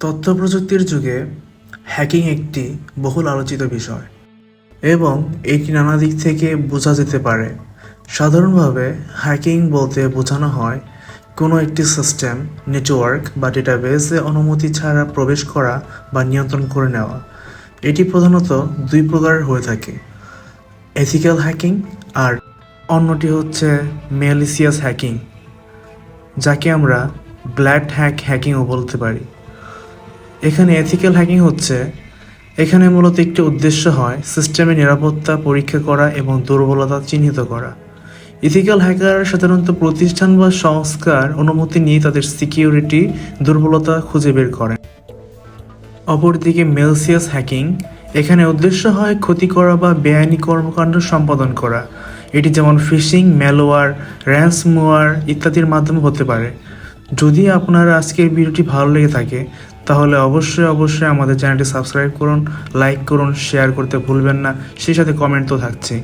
তথ্য প্রযুক্তির যুগে হ্যাকিং একটি বহুল আলোচিত বিষয় এবং এটি নানা দিক থেকে বোঝা যেতে পারে। সাধারণভাবে হ্যাকিং বলতে বোঝানো হয় কোনো একটি সিস্টেম, নেটওয়ার্ক বা ডেটাবেসে অনুমতি ছাড়া প্রবেশ করা বা নিয়ন্ত্রণ করে নেওয়া। এটি প্রধানত দুই প্রকারের হয়ে থাকে: এথিক্যাল হ্যাকিং আর অন্যটি হচ্ছে ম্যালিসিয়াস হ্যাকিং, যাকে আমরা ব্ল্যাক হ্যাকিংও বলতে পারি। এখানে এথিক্যাল হ্যাকিং হচ্ছে, এখানে মূলত একটি উদ্দেশ্য হয় সিস্টেমের নিরাপত্তা পরীক্ষা করা এবং দুর্বলতা চিহ্নিত করা। ইথিক্যাল হ্যাকার সাধারণত প্রতিষ্ঠান বা সংস্থার অনুমতি নিয়ে তাদের সিকিউরিটি দুর্বলতা খুঁজে বের করেন। অপরদিকে ম্যালিসিয়াস হ্যাকিং, এখানে উদ্দেশ্য হয় ক্ষতি করা বা বেআইনি কর্মকাণ্ড সম্পাদন করা। এটি যেমন ফিশিং, ম্যালওয়্যার, র্যানসমওয়্যার ইত্যাদির মাধ্যমে হতে পারে। যদি আপনার আজকের ভিডিওটি ভালো লেগে থাকে তাহলে অবশ্যই আমাদের চ্যানেলটি সাবস্ক্রাইব করুন, লাইক করুন, শেয়ার করতে ভুলবেন না, সেই সাথে কমেন্ট তো থাকছে।